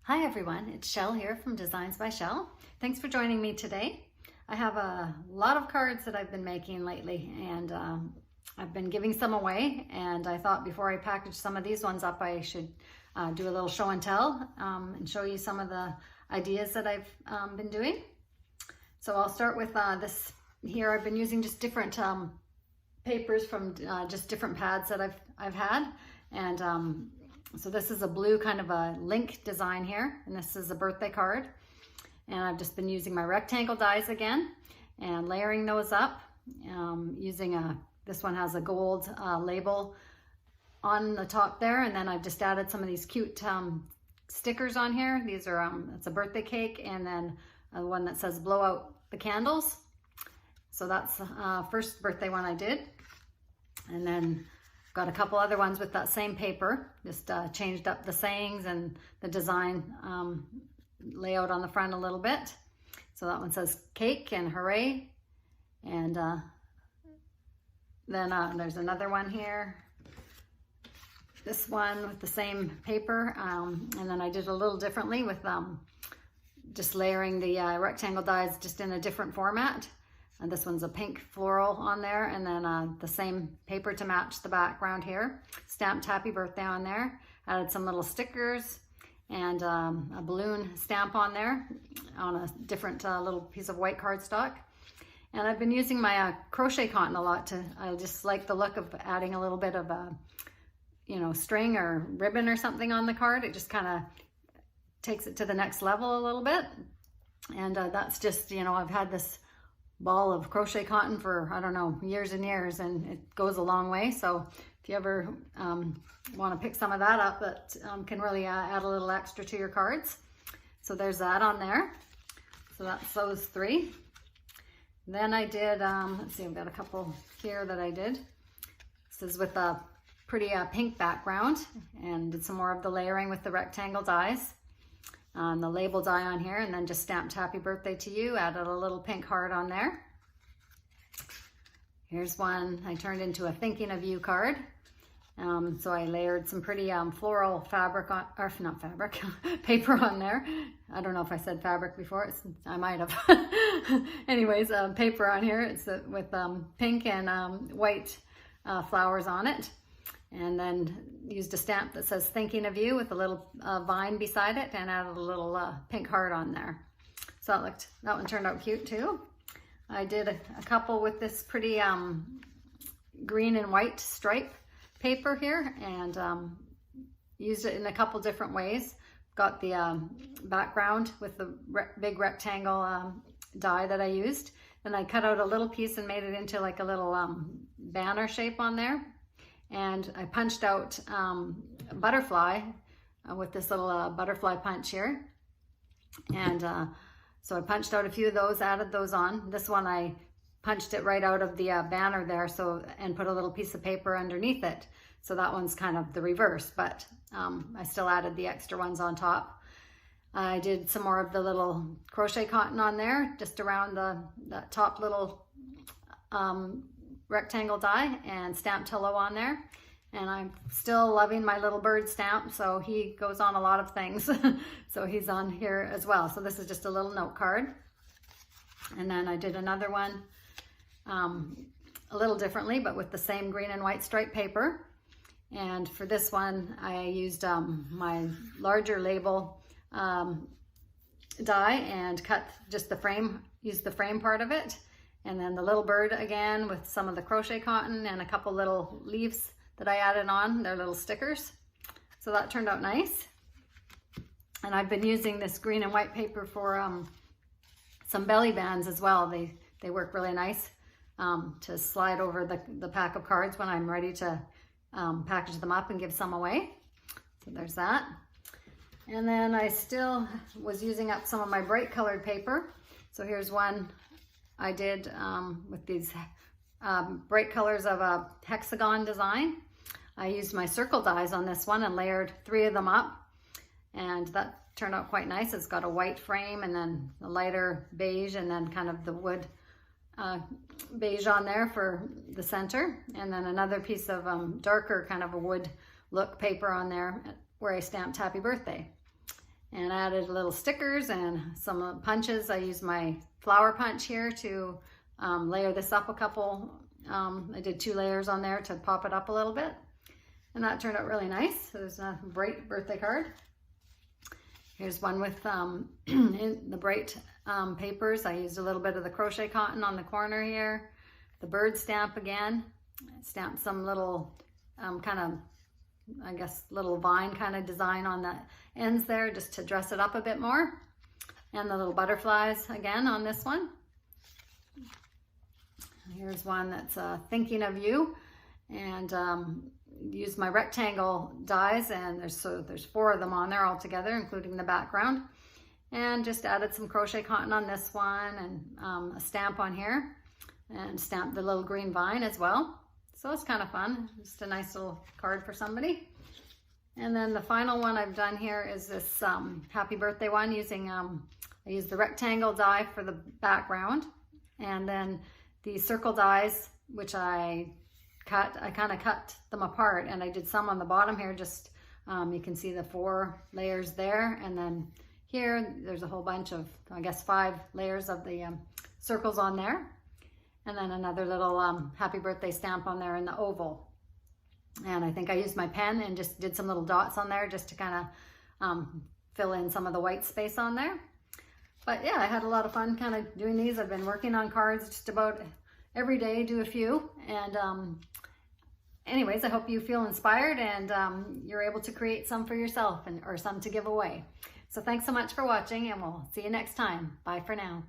Hi everyone, it's Shell here from Designs by Shell. Thanks for joining me today. I have a lot of cards that I've been making lately, and I've been giving some away, and I thought before I package some of these ones up I should do a little show and tell and show you some of the ideas that I've been doing. So I'll start with this here. I've been using just different papers from just different pads that I've had, and so this is a blue kind of a link design here, and this is a birthday card. And I've just been using my rectangle dies again and layering those up using this one has a gold label on the top there, and then I've just added some of these cute stickers on here. These are, it's a birthday cake, and then one that says blow out the candles. So that's the first birthday one I did. And then got a couple other ones with that same paper, just changed up the sayings and the design layout on the front a little bit. So that one says cake and hooray. And then there's another one here. This one with the same paper. And then I did a little differently with just layering the rectangle dies just in a different format. And this one's a pink floral on there, and then the same paper to match the background here. Stamped happy birthday on there. Added some little stickers and a balloon stamp on there on a different little piece of white cardstock. And I've been using my crochet cotton a lot. I just like the look of adding a little bit of string or ribbon or something on the card. It just kind of takes it to the next level a little bit. And that's just, I've had this ball of crochet cotton for, I don't know, years and years, and it goes a long way. So if you ever want to pick some of that up, that can really add a little extra to your cards. So there's that on there. So that's those three. Then I did, let's see, I've got a couple here that I did. This is with a pretty pink background, and did some more of the layering with the rectangle dies. The label die on here, and then just stamped happy birthday to you, added a little pink heart on there. Here's one I turned into a thinking of you card. So I layered some pretty floral fabric on, or not fabric, paper on there. I don't know if I said fabric before, I might have. Anyways, paper on here. It's with pink and white flowers on it. And then used a stamp that says thinking of you with a little vine beside it, and added a little pink heart on there. So that one turned out cute too. I did a couple with this pretty green and white stripe paper here, and used it in a couple different ways. Got the background with the big rectangle die that I used. Then I cut out a little piece and made it into like a little banner shape on there. And I punched out a butterfly with this little butterfly punch here. And so I punched out a few of those, added those on. This one I punched it right out of the banner there, and put a little piece of paper underneath it. So that one's kind of the reverse, but I still added the extra ones on top. I did some more of the little crochet cotton on there, just around that top little rectangle die, and stamped hello on there. And I'm still loving my little bird stamp, so he goes on a lot of things. So he's on here as well. So this is just a little note card. And then I did another one a little differently, but with the same green and white striped paper. And for this one I used my larger label die and cut just the frame, used the frame part of it. And then the little bird again with some of the crochet cotton and a couple little leaves that I added on. They're little stickers. So that turned out nice. And I've been using this green and white paper for some belly bands as well. They work really nice to slide over the pack of cards when I'm ready to package them up and give some away. So there's that. And then I still was using up some of my bright colored paper. So here's one I did with these bright colors of a hexagon design. I used my circle dies on this one and layered 3 of them up, and that turned out quite nice. It's got a white frame and then a lighter beige, and then kind of the wood beige on there for the center, and then another piece of darker kind of a wood look paper on there where I stamped happy birthday. and added little stickers and some punches. I used my flower punch here to layer this up a couple. I did 2 layers on there to pop it up a little bit, and that turned out really nice. So there's a bright birthday card. Here's one with the bright papers. I used a little bit of the crochet cotton on the corner here. The bird stamp again. I stamped some little kind of, I guess, little vine kind of design on the ends there just to dress it up a bit more. And the little butterflies again on this one. Here's one that's thinking of you, and used my rectangle dies, and there's 4 of them on there all together, including the background, and just added some crochet cotton on this one, and a stamp on here, and stamped the little green vine as well. So it's kind of fun, just a nice little card for somebody. And then the final one I've done here is this happy birthday one using I used the rectangle die for the background, and then the circle dies, which I kind of cut them apart, and I did some on the bottom here, just you can see the 4 layers there, and then here there's a whole bunch of, I guess, 5 layers of the circles on there, and then another little happy birthday stamp on there in the oval. And I think I used my pen and just did some little dots on there just to kind of fill in some of the white space on there. But yeah, I had a lot of fun kind of doing these. I've been working on cards just about every day, do a few, and anyways, I hope you feel inspired and you're able to create some for yourself or some to give away. So thanks so much for watching, and we'll see you next time. Bye for now.